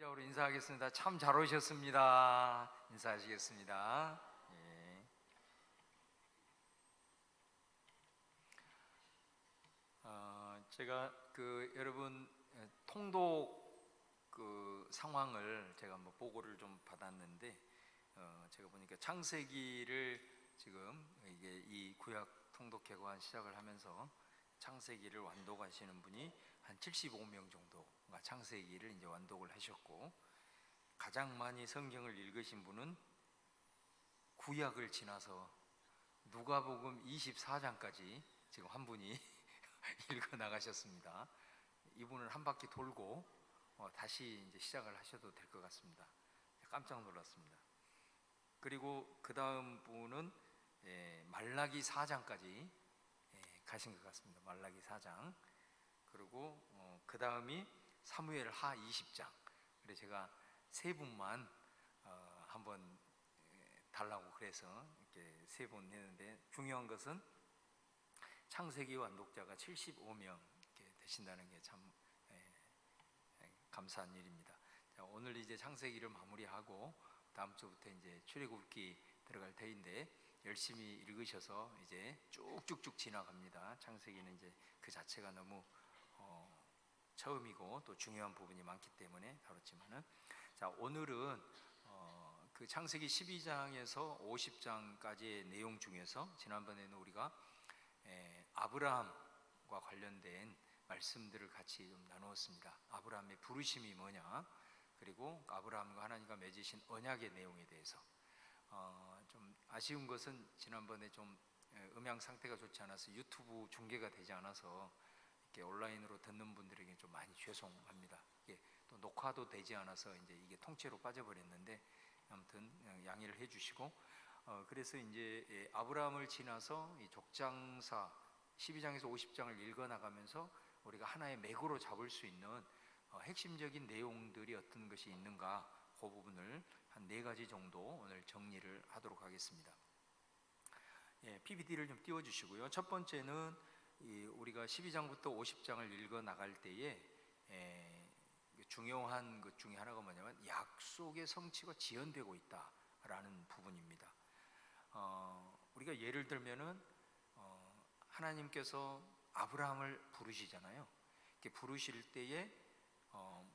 우리 인사하겠습니다. 참 잘 오셨습니다. 인사하시겠습니다. 예. 제가 여러분 통독 상황을 제가 한번 보고를 좀 받았는데, 제가 보니까 창세기를 지금 이게 이 구약 통독 개관 시작을 하면서 창세기를 완독하시는 분이 한 75명 정도가 창세기를 이제 완독을 하셨고, 가장 많이 성경을 읽으신 분은 구약을 지나서 누가복음 24장까지 지금 한 분이 읽어 나가셨습니다. 이분은 한 바퀴 돌고 다시 이제 시작을 하셔도 될 것 같습니다. 깜짝 놀랐습니다. 그리고 그 다음 분은 말라기 4장까지 가신 것 같습니다. 말라기 4장. 그리고 그 다음이 사무엘 하 20장. 그래서 제가 세 분만 한번 달라고 그래서 이렇게 세 분 했는데, 중요한 것은 창세기 완독자가 75명 이렇게 되신다는 게 참 감사한 일입니다. 자, 오늘 이제 창세기를 마무리하고 다음 주부터 이제 출애굽기 들어갈 때인데, 열심히 읽으셔서 이제 쭉쭉쭉 지나갑니다. 창세기는 이제 그 자체가 너무 처음이고 또 중요한 부분이 많기 때문에 다뤘지만은, 자, 오늘은 그 창세기 12장에서 50장까지의 내용 중에서 지난번에는 우리가 아브라함과 관련된 말씀들을 같이 좀 나누었습니다. 아브라함의 부르심이 뭐냐, 그리고 아브라함과 하나님과 맺으신 언약의 내용에 대해서. 좀 아쉬운 것은 지난번에 좀 음향 상태가 좋지 않아서 유튜브 중계가 되지 않아서 이렇게 온라인으로 듣는 분들에게 좀 많이 죄송합니다. 이게 또 녹화도 되지 않아서 이제 이게 통째로 빠져버렸는데, 아무튼 양해를 해주시고, 그래서 이제 아브라함을 지나서 이 족장사 12장에서 50장을 읽어 나가면서 우리가 하나의 맥으로 잡을 수 있는 핵심적인 내용들이 어떤 것이 있는가, 그 부분을 한 4가지 정도 오늘 정리를 하도록 하겠습니다. PPT를 좀 띄워주시고요. 첫 번째는 우리가 12장부터 50장을 읽어 나갈 때에 중요한 것 중에 하나가 뭐냐면 약속의 성취가 지연되고 있다라는 부분입니다. 우리가 예를 들면은 하나님께서 아브라함을 부르시잖아요. 이렇게 부르실 때에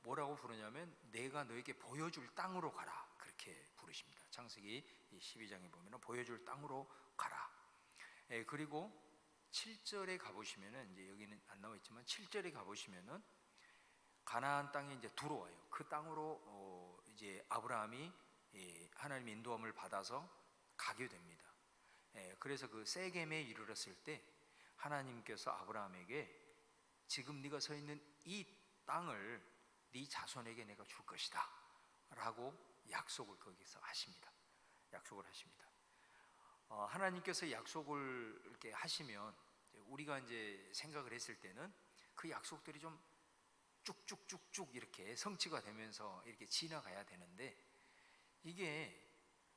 뭐라고 부르냐면 내가 너에게 보여줄 땅으로 가라, 그렇게 부르십니다. 창세기 12장에 보면은 보여줄 땅으로 가라. 그리고 7절에 가보시면은, 이제 여기는 안 나와 있지만 7절에 가보시면은 가나안 땅에 이제 들어와요. 그 땅으로 이제 아브라함이 하나님의 인도함을 받아서 가게 됩니다. 그래서 그 세겜에 이르렀을 때 하나님께서 아브라함에게 지금 네가 서 있는 이 땅을 네 자손에게 내가 줄 것이다 라고 약속을 거기서 하십니다. 약속을 하십니다. 하나님께서 약속을 이렇게 하시면 우리가 이제 생각을 했을 때는 그 약속들이 좀 쭉쭉쭉쭉 이렇게 성취가 되면서 이렇게 지나가야 되는데, 이게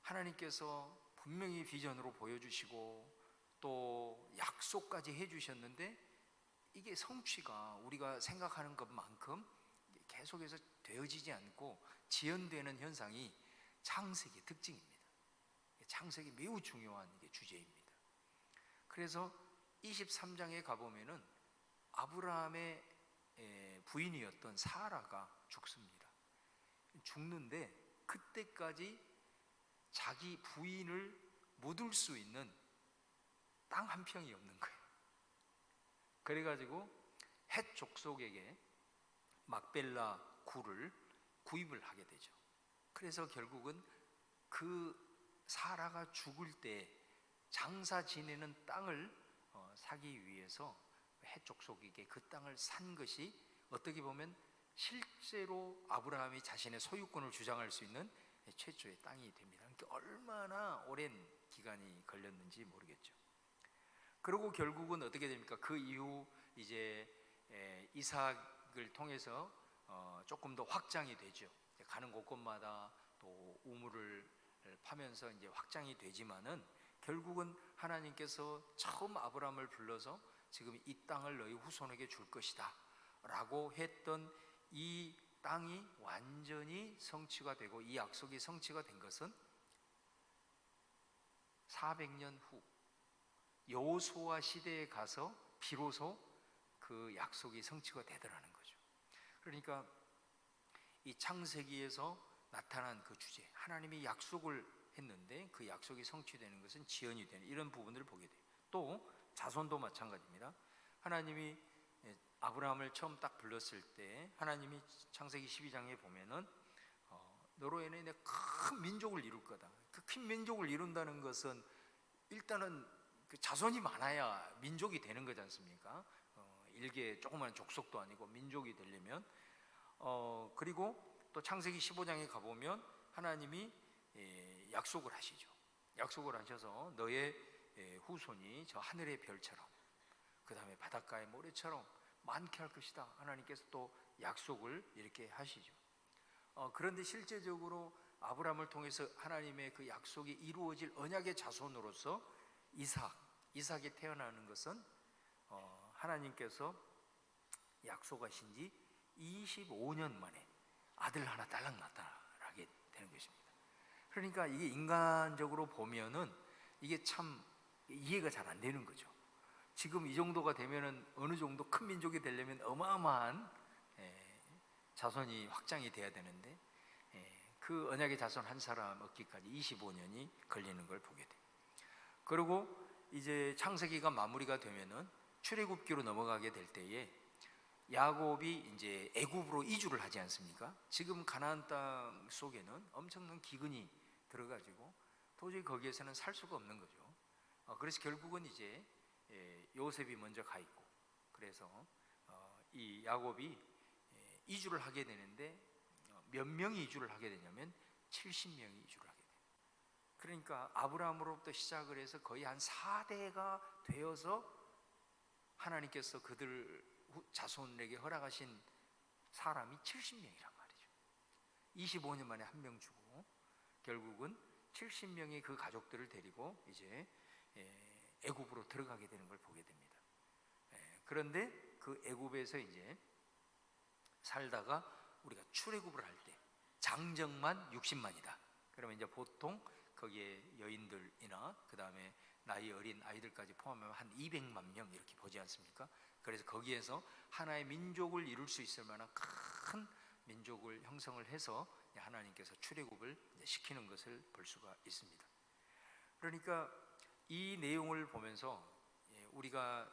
하나님께서 분명히 비전으로 보여주시고 또 약속까지 해주셨는데, 이게 성취가 우리가 생각하는 것만큼 계속해서 되어지지 않고 지연되는 현상이 창세기의 특징입니다. 창세기 매우 중요한 이게 주제입니다. 그래서 23장에 가보면은 아브라함의 부인이었던 사라가 죽습니다. 죽는데 그때까지 자기 부인을 묻을 수 있는 땅 한 평이 없는 거예요. 그래가지고 헷 족속에게 막벨라 굴을 구입을 하게 되죠. 그래서 결국은 그 사라가 죽을 때 장사 지내는 땅을 사기 위해서 헷 족속에게 그 땅을 산 것이 어떻게 보면 실제로 아브라함이 자신의 소유권을 주장할 수 있는 최초의 땅이 됩니다. 그러니까 얼마나 오랜 기간이 걸렸는지 모르겠죠. 그리고 결국은 어떻게 됩니까? 그 이후 이제 이삭을 통해서 조금 더 확장이 되죠. 가는 곳곳마다 또 우물을 파면서 이제 확장이 되지만은, 결국은 하나님께서 처음 아브라함을 불러서 지금 이 땅을 너희 후손에게 줄 것이다 라고 했던 이 땅이 완전히 성취가 되고 이 약속이 성취가 된 것은 400년 후 여호수아 시대에 가서 비로소 그 약속이 성취가 되더라는 거죠. 그러니까 이 창세기에서 나타난 그 주제, 하나님이 약속을 했는데 그 약속이 성취되는 것은 지연이 되는 이런 부분들을 보게 돼요. 또 자손도 마찬가지입니다. 하나님이 아브라함을 처음 딱 불렀을 때 하나님이 창세기 12장에 보면은 너로 인해 내가 큰 민족을 이룰 거다. 그 큰 민족을 이룬다는 것은 일단은 그 자손이 많아야 민족이 되는 거지 않습니까? 일개 조그만 족속도 아니고 민족이 되려면 그리고 또 창세기 15장에 가보면 하나님이 약속을 하시죠. 약속을 하셔서 너의 후손이 저 하늘의 별처럼 그 다음에 바닷가의 모래처럼 많게 할 것이다. 하나님께서 또 약속을 이렇게 하시죠. 그런데 실제적으로 아브라함을 통해서 하나님의 그 약속이 이루어질 언약의 자손으로서 이삭이 태어나는 것은 하나님께서 약속하신 지 25년 만에 아들 하나 딸랑 나타나게 되는 것입니다. 그러니까 이게 인간적으로 보면은 이게 참 이해가 잘 안 되는 거죠. 지금 이 정도가 되면은 어느 정도 큰 민족이 되려면 어마어마한 자손이 확장이 돼야 되는데 그 언약의 자손 한 사람 얻기까지 25년이 걸리는 걸 보게 돼요. 그리고 이제 창세기가 마무리가 되면은 출애굽기로 넘어가게 될 때에 야곱이 이제 애굽으로 이주를 하지 않습니까? 지금 가나안 땅 속에는 엄청난 기근이 들어가지고 도저히 거기에서는 살 수가 없는 거죠. 그래서 결국은 이제 요셉이 먼저 가 있고, 그래서 이 야곱이 이주를 하게 되는데 몇 명이 이주를 하게 되냐면 70명이 이주를 하게 돼요. 그러니까 아브라함으로부터 시작을 해서 거의 한 4대가 되어서 하나님께서 그들 자손에게 허락하신 사람이 70명이란 말이죠. 25년 만에 한 명 주고 결국은 70명의 그 가족들을 데리고 이제 애굽으로 들어가게 되는 걸 보게 됩니다. 그런데 그 애굽에서 이제 살다가 우리가 출애굽을 할 때 장정만 60만이다. 그러면 이제 보통 거기에 여인들이나 그 다음에 나이 어린 아이들까지 포함하면 한 200만 명 이렇게 보지 않습니까? 그래서 거기에서 하나의 민족을 이룰 수 있을 만한 큰 민족을 형성을 해서 하나님께서 출애굽을 시키는 것을 볼 수가 있습니다. 그러니까 이 내용을 보면서 우리가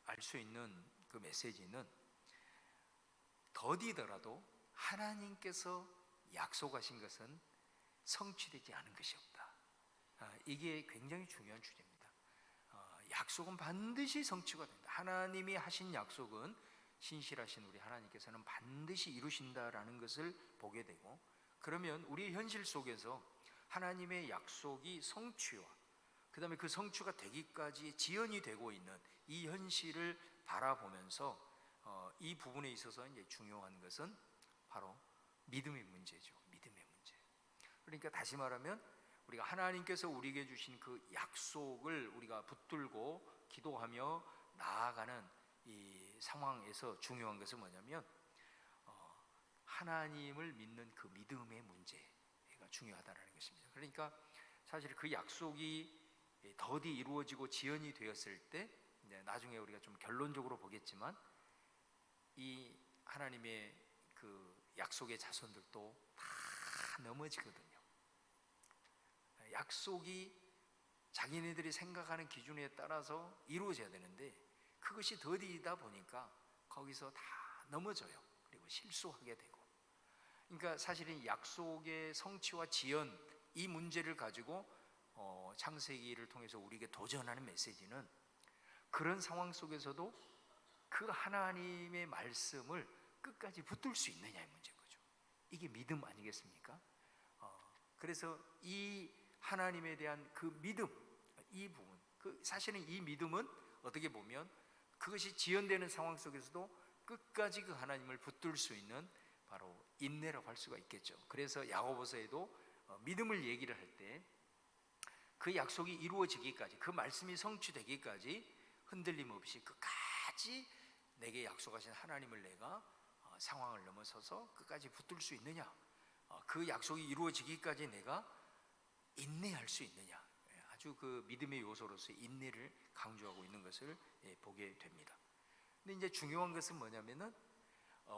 알 수 있는 그 메시지는 더디더라도 하나님께서 약속하신 것은 성취되지 않은 것이 없다. 이게 굉장히 중요한 주제입니다. 약속은 반드시 성취가 된다. 하나님이 하신 약속은 신실하신 우리 하나님께서는 반드시 이루신다라는 것을 보게 되고, 그러면 우리 현실 속에서 하나님의 약속이 성취와 그 다음에 그 성취가 되기까지 지연이 되고 있는 이 현실을 바라보면서 이 부분에 있어서 이제 중요한 것은 바로 믿음의 문제죠. 믿음의 문제. 그러니까 다시 말하면 우리가 하나님께서 우리에게 주신 그 약속을 우리가 붙들고 기도하며 나아가는 이 상황에서 중요한 것은 뭐냐면 하나님을 믿는 그 믿음의 문제가 중요하다는 것입니다. 그러니까 사실 그 약속이 더디 이루어지고 지연이 되었을 때 나중에 우리가 좀 결론적으로 보겠지만 이 하나님의 그 약속의 자손들도 다 넘어지거든요. 약속이 자기네들이 생각하는 기준에 따라서 이루어져야 되는데 그것이 더디다 보니까 거기서 다 넘어져요. 그리고 실수하게 되고. 그러니까 사실은 약속의 성취와 지연 이 문제를 가지고 창세기를 통해서 우리에게 도전하는 메시지는 그런 상황 속에서도 그 하나님의 말씀을 끝까지 붙들 수 있느냐의 문제인 거죠. 이게 믿음 아니겠습니까? 그래서 이 하나님에 대한 그 믿음, 이 부분, 사실은 이 믿음은 어떻게 보면 그것이 지연되는 상황 속에서도 끝까지 그 하나님을 붙들 수 있는 바로 인내라고 할 수가 있겠죠. 그래서 야고보서에도 믿음을 얘기를 할 때 그 약속이 이루어지기까지, 그 말씀이 성취되기까지 흔들림 없이 끝까지 내게 약속하신 하나님을 내가 상황을 넘어서서 끝까지 붙들 수 있느냐, 그 약속이 이루어지기까지 내가 인내할 수 있느냐, 아주 그 믿음의 요소로서 인내를 강조하고 있는 것을 보게 됩니다. 근데 이제 중요한 것은 뭐냐면은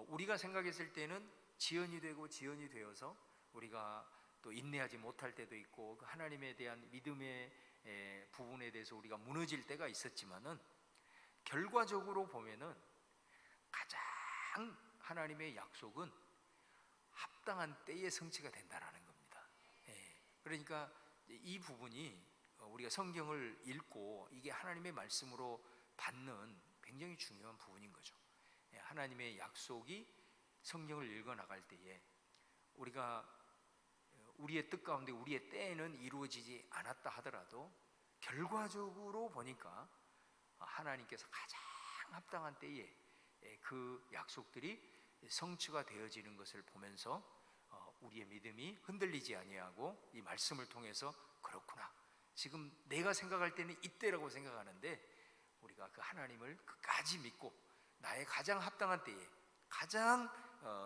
우리가 생각했을 때는 지연이 되고 지연이 되어서 우리가 또 인내하지 못할 때도 있고 그 하나님에 대한 믿음의 부분에 대해서 우리가 무너질 때가 있었지만은 결과적으로 보면은 가장 하나님의 약속은 합당한 때에 성취가 된다라는 겁니다. 그러니까 이 부분이 우리가 성경을 읽고 이게 하나님의 말씀으로 받는 굉장히 중요한 부분인 거죠. 하나님의 약속이 성경을 읽어 나갈 때에 우리가 우리의 뜻 가운데 우리의 때에는 이루어지지 않았다 하더라도 결과적으로 보니까 하나님께서 가장 합당한 때에 그 약속들이 성취가 되어지는 것을 보면서 우리의 믿음이 흔들리지 아니하고 이 말씀을 통해서 그렇구나, 지금 내가 생각할 때는 이때라고 생각하는데 우리가 그 하나님을 끝까지 믿고 나의 가장 합당한 때에 가장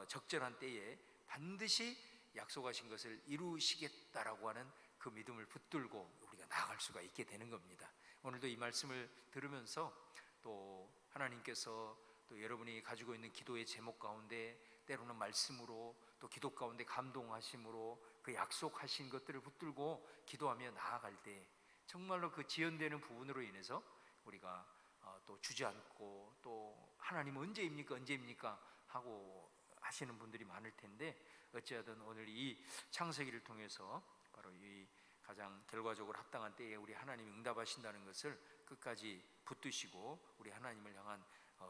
적절한 때에 반드시 약속하신 것을 이루시겠다라고 하는 그 믿음을 붙들고 우리가 나아갈 수가 있게 되는 겁니다. 오늘도 이 말씀을 들으면서 또 하나님께서 또 여러분이 가지고 있는 기도의 제목 가운데 때로는 말씀으로 또 기도 가운데 감동하심으로 그 약속하신 것들을 붙들고 기도하며 나아갈 때 정말로 그 지연되는 부분으로 인해서 우리가 또 주저앉고 또 하나님 언제입니까 하고 하시는 분들이 많을 텐데, 어찌하든 오늘 이 창세기를 통해서 바로 이 가장 결과적으로 합당한 때에 우리 하나님이 응답하신다는 것을 끝까지 붙드시고 우리 하나님을 향한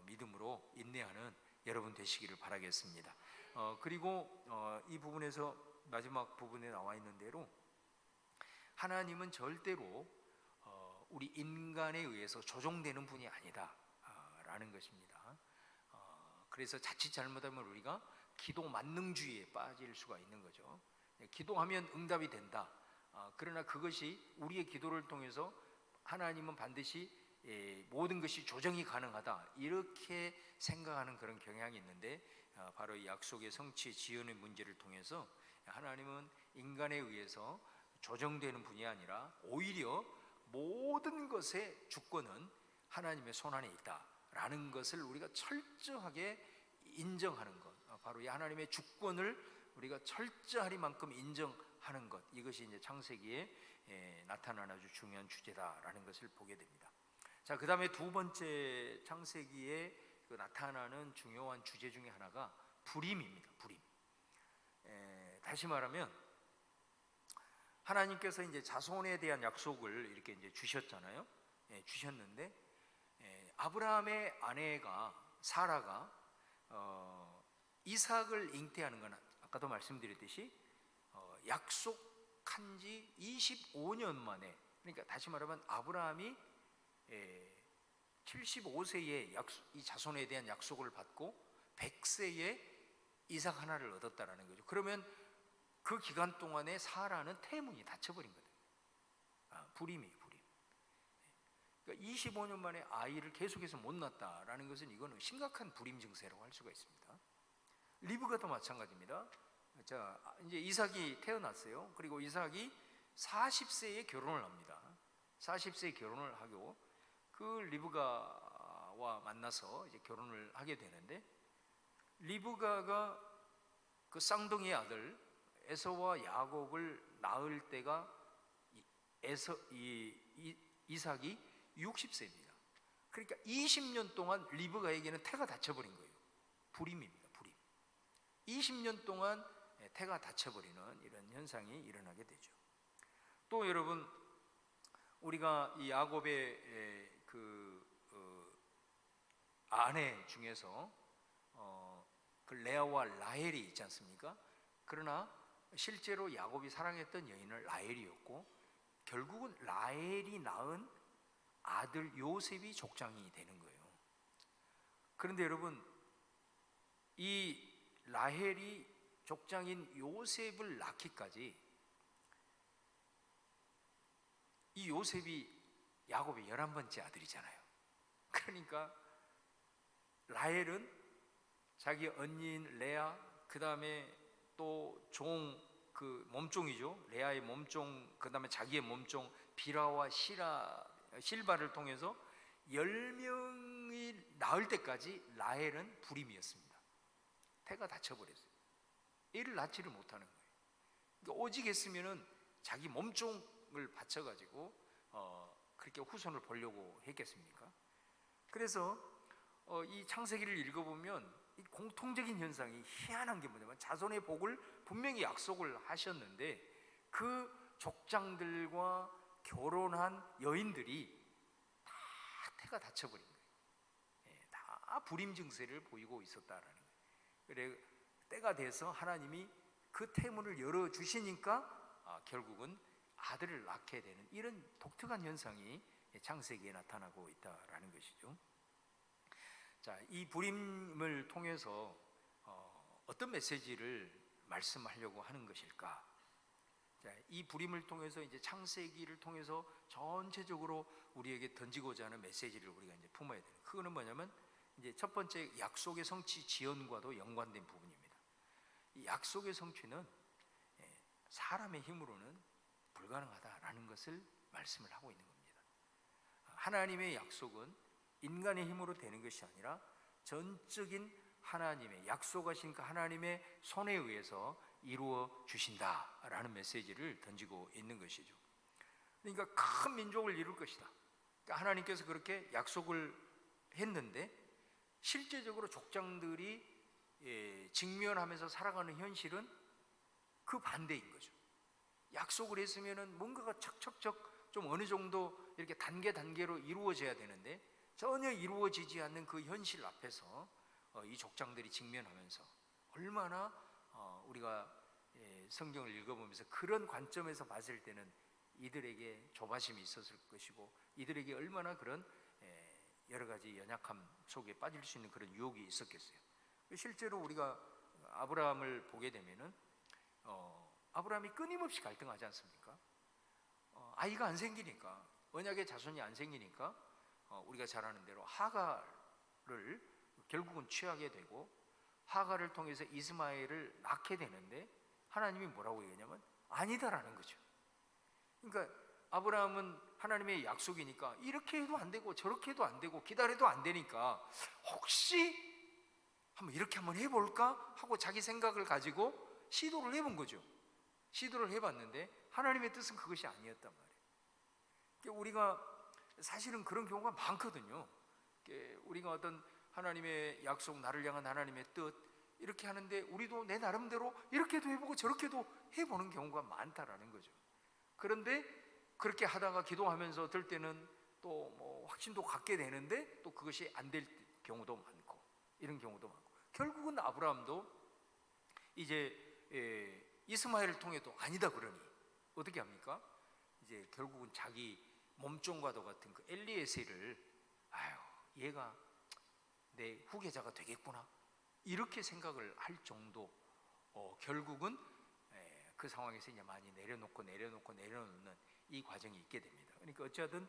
믿음으로 인내하는 여러분 되시기를 바라겠습니다. 그리고 이 부분에서 마지막 부분에 나와 있는 대로 하나님은 절대로 우리 인간에 의해서 조종되는 분이 아니다 라는 것입니다. 그래서 자칫 잘못하면 우리가 기도 만능주의에 빠질 수가 있는 거죠. 기도하면 응답이 된다. 그러나 그것이 우리의 기도를 통해서 하나님은 반드시 모든 것이 조정이 가능하다 이렇게 생각하는 그런 경향이 있는데, 바로 이 약속의 성취 지연의 문제를 통해서 하나님은 인간에 의해서 조정되는 분이 아니라 오히려 모든 것의 주권은 하나님의 손안에 있다라는 것을 우리가 철저하게 인정하는 것, 바로 이 하나님의 주권을 우리가 철저하리만큼 인정하는 것, 이것이 이제 창세기에 나타나는 아주 중요한 주제다라는 것을 보게 됩니다. 자, 그 다음에 두 번째 창세기에 그 나타나는 중요한 주제 중에 하나가 불임입니다. 불임. 다시 말하면 하나님께서 이제 자손에 대한 약속을 이렇게 이제 주셨잖아요. 주셨는데 아브라함의 아내가 사라가 이삭을 잉태하는 건 아까도 말씀드렸듯이 약속한 지 25년 만에, 그러니까 다시 말하면 아브라함이 75세에 이 자손에 대한 약속을 받고 100세에 이삭 하나를 얻었다라는 거죠. 그러면 그 기간 동안에 사라는 태문이 닫혀버린 거예요. 불임이에요, 불임. 그러니까 25년 만에 아이를 계속해서 못 낳았다라는 것은 이거는 심각한 불임 증세라고 할 수가 있습니다. 리브가도 마찬가지입니다. 자, 이제 이삭이 태어났어요. 그리고 이삭이 40세에 결혼을 합니다. 40세에 결혼을 하고 그 리브가와 만나서 이제 결혼을 하게 되는데, 리브가가 그 쌍둥이의 아들 에서와 야곱을 낳을 때가 이삭이 60세입니다. 그러니까 20년 동안 리브가에게는 태가 닫혀버린 거예요. 불임입니다. 불임. 20년 동안 태가 닫혀버리는 이런 현상이 일어나게 되죠. 또 여러분, 우리가 이 야곱의 아내 중에서 그 레아와 라헬이 있지 않습니까? 그러나 실제로 야곱이 사랑했던 여인은 라헬이었고, 결국은 라헬이 낳은 아들 요셉이 족장이 되는 거예요. 그런데 여러분, 이 라헬이 족장인 요셉을 낳기까지 이 요셉이 야곱의 11번째 아들이잖아요. 그러니까 라헬은 자기 언니인 레아, 그 다음에 또 종, 그 몸종이죠, 레아의 몸종, 그 다음에 자기의 몸종 비라와 실바를 통해서 10명이 낳을 때까지 라헬은 불임이었습니다. 태가 다쳐버렸어요. 애를 낳지를 못하는 거예요. 그러니까 오직 했으면은 자기 몸종을 바쳐가지고 그렇게 후손을 보려고 했겠습니까? 그래서 이 창세기를 읽어보면 이 공통적인 현상이 희한한 게 뭐냐면, 자손의 복을 분명히 약속을 하셨는데 그 족장들과 결혼한 여인들이 다 태가 다쳐버린 거예요. 다 불임 증세를 보이고 있었다라는 거예요. 그래 때가 돼서 하나님이 그 태문을 열어주시니까 결국은 아들을 낳게 되는 이런 독특한 현상이 창세기에 나타나고 있다라는 것이죠. 자, 이 불임을 통해서 어떤 메시지를 말씀하려고 하는 것일까? 자, 이 불임을 통해서 이제 창세기를 통해서 전체적으로 우리에게 던지고자 하는 메시지를 우리가 이제 품어야 돼요. 그거는 뭐냐면, 이제 첫 번째, 약속의 성취 지연과도 연관된 부분입니다. 이 약속의 성취는 사람의 힘으로는 불가능하다라는 것을 말씀을 하고 있는 겁니다. 하나님의 약속은 인간의 힘으로 되는 것이 아니라 전적인 하나님의 약속하신 그 하나님의 손에 의해서 이루어 주신다라는 메시지를 던지고 있는 것이죠. 그러니까 큰 민족을 이룰 것이다. 그러니까 하나님께서 그렇게 약속을 했는데 실제적으로 족장들이 직면하면서 살아가는 현실은 그 반대인 거죠. 약속을 했으면은 뭔가가 척척척 좀 어느 정도 이렇게 단계로 이루어져야 되는데 전혀 이루어지지 않는 그 현실 앞에서 이 족장들이 직면하면서 얼마나 우리가 성경을 읽어보면서 그런 관점에서 봤을 때는 이들에게 조바심이 있었을 것이고, 이들에게 얼마나 그런 여러 가지 연약함 속에 빠질 수 있는 그런 유혹이 있었겠어요. 실제로 우리가 아브라함을 보게 되면은 아브라함이 끊임없이 갈등하지 않습니까? 아이가 안 생기니까, 언약의 자손이 안 생기니까 우리가 잘 아는 대로 하갈을 결국은 취하게 되고, 하갈을 통해서 이스마엘을 낳게 되는데 하나님이 뭐라고 얘기하냐면 아니다라는 거죠. 그러니까 아브라함은 하나님의 약속이니까 이렇게 해도 안 되고 저렇게 해도 안 되고 기다려도 안 되니까 혹시 한번 이렇게 한번 해볼까 하고 자기 생각을 가지고 시도를 해본 거죠. 시도를 해봤는데 하나님의 뜻은 그것이 아니었단 말이에요. 그러니까 우리가 사실은 그런 경우가 많거든요. 우리가 어떤 하나님의 약속, 나를 향한 하나님의 뜻 이렇게 하는데 우리도 내 나름대로 이렇게도 해보고 저렇게도 해보는 경우가 많다라는 거죠. 그런데 그렇게 하다가 기도하면서 들 때는 또 뭐 확신도 갖게 되는데 또 그것이 안 될 경우도 많고, 이런 경우도 많고, 결국은 아브라함도 이제 이스마엘을 통해도 아니다 그러니 어떻게 합니까? 이제 결국은 자기 몸종과도 같은 그 엘리에셀을, 아유 얘가 내 후계자가 되겠구나 이렇게 생각을 할 정도, 결국은 그 상황에서 이제 많이 내려놓는 이 과정이 있게 됩니다. 그러니까 어찌하든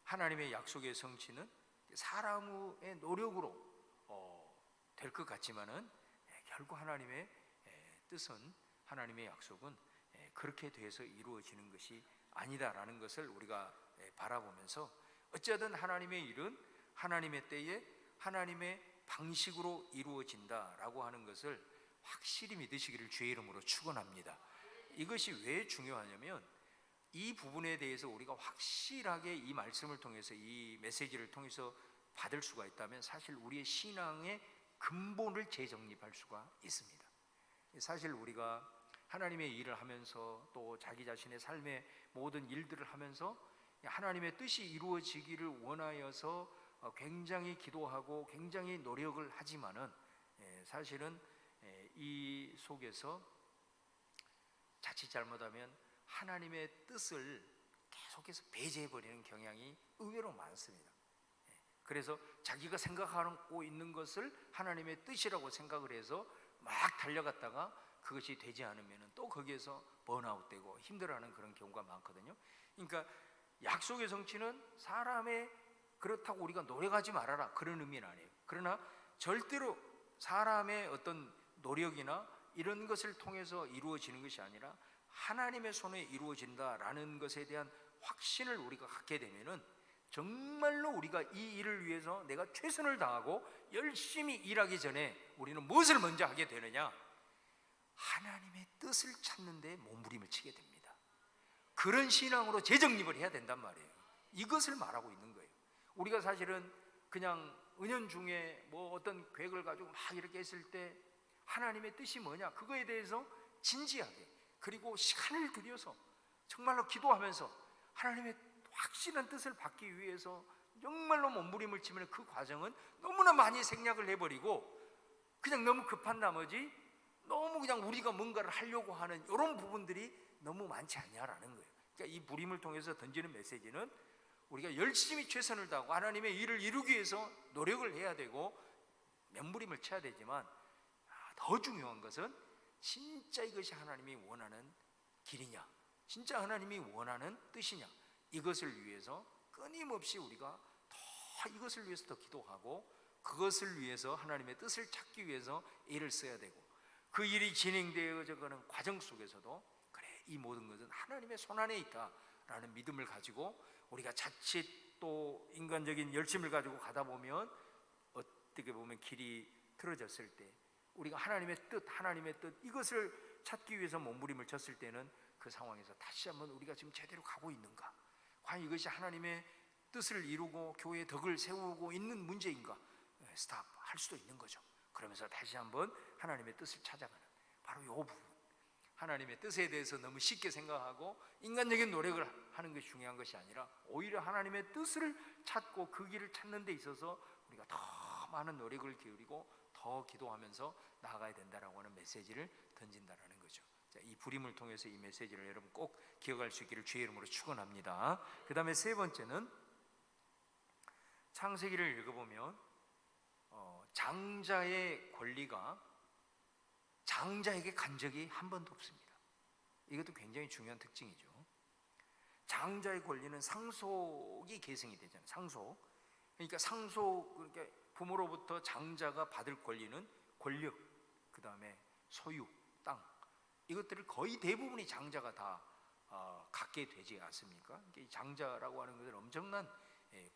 하나님의 약속의 성취는 사람의 노력으로 될 것 같지만은 결국 하나님의 뜻은, 하나님의 약속은 그렇게 돼서 이루어지는 것이 아니다라는 것을 우리가 바라보면서, 어찌하든 하나님의 일은 하나님의 때에 하나님의 방식으로 이루어진다라고 하는 것을 확실히 믿으시기를 주의 이름으로 축원합니다. 이것이 왜 중요하냐면 이 부분에 대해서 우리가 확실하게 이 말씀을 통해서, 이 메시지를 통해서 받을 수가 있다면 사실 우리의 신앙의 근본을 재정립할 수가 있습니다. 사실 우리가 하나님의 일을 하면서 또 자기 자신의 삶의 모든 일들을 하면서 하나님의 뜻이 이루어지기를 원하여서 굉장히 기도하고 굉장히 노력을 하지만은 사실은 이 속에서 자칫 잘못하면 하나님의 뜻을 계속해서 배제해버리는 경향이 의외로 많습니다. 그래서 자기가 생각하고 있는 것을 하나님의 뜻이라고 생각을 해서 막 달려갔다가 그것이 되지 않으면 또 거기에서 번아웃되고 힘들어하는 그런 경우가 많거든요. 그러니까 약속의 성취는 사람의 그렇다고 우리가 노력하지 말아라 그런 의미는 아니에요. 그러나 절대로 사람의 어떤 노력이나 이런 것을 통해서 이루어지는 것이 아니라 하나님의 손에 이루어진다라는 것에 대한 확신을 우리가 갖게 되면은 정말로 우리가 이 일을 위해서 내가 최선을 다하고 열심히 일하기 전에 우리는 무엇을 먼저 하게 되느냐? 하나님의 뜻을 찾는 데 몸부림을 치게 됩니다. 그런 신앙으로 재정립을 해야 된단 말이에요. 이것을 말하고 있는 거예요. 우리가 사실은 그냥 은연중에 뭐 어떤 계획을 가지고 막 이렇게 했을 때 하나님의 뜻이 뭐냐, 그거에 대해서 진지하게, 그리고 시간을 들여서 정말로 기도하면서 하나님의 확실한 뜻을 받기 위해서 정말로 몸부림을 치면 그 과정은 너무나 많이 생략을 해버리고 그냥 너무 급한 나머지 너무 그냥 우리가 뭔가를 하려고 하는 이런 부분들이 너무 많지 않냐라는 거예요. 그러니까 이 부림을 통해서 던지는 메시지는 우리가 열심히 최선을 다하고 하나님의 일을 이루기 위해서 노력을 해야 되고 몸부림을 쳐야 되지만 더 중요한 것은 진짜 이것이 하나님이 원하는 길이냐, 진짜 하나님이 원하는 뜻이냐, 이것을 위해서 끊임없이 우리가 더 이것을 위해서 더 기도하고 그것을 위해서 하나님의 뜻을 찾기 위해서 애를 써야 되고 그 일이 진행되어져 가는 과정 속에서도 그래, 이 모든 것은 하나님의 손안에 있다라는 믿음을 가지고 우리가 자칫 또 인간적인 열심을 가지고 가다 보면 어떻게 보면 길이 틀어졌을 때 우리가 하나님의 뜻 이것을 찾기 위해서 몸부림을 쳤을 때는 그 상황에서 다시 한번 우리가 지금 제대로 가고 있는가, 과연 이것이 하나님의 뜻을 이루고 교회의 덕을 세우고 있는 문제인가, 스탑 할 수도 있는 거죠. 그러면서 다시 한번 하나님의 뜻을 찾아가는 바로 이 부분, 하나님의 뜻에 대해서 너무 쉽게 생각하고 인간적인 노력을 하는 것이 중요한 것이 아니라 오히려 하나님의 뜻을 찾고 그 길을 찾는 데 있어서 우리가 더 많은 노력을 기울이고 더 기도하면서 나아가야 된다라고 하는 메시지를 던진다라는 거죠. 자, 이 부림을 통해서 이 메시지를 여러분 꼭 기억할 수 있기를 주의 이름으로 축원합니다. 그 다음에 세 번째는 창세기를 읽어보면 장자의 권리가 장자에게 간 적이 한 번도 없습니다. 이것도 굉장히 중요한 특징이죠. 장자의 권리는 상속이 계승이 되잖아요. 상속. 그러니까 그러니까 부모로부터 장자가 받을 권리는 권력, 그 다음에 소유, 땅, 이것들을 거의 대부분이 장자가 다 갖게 되지 않습니까? 이 장자라고 하는 것은 엄청난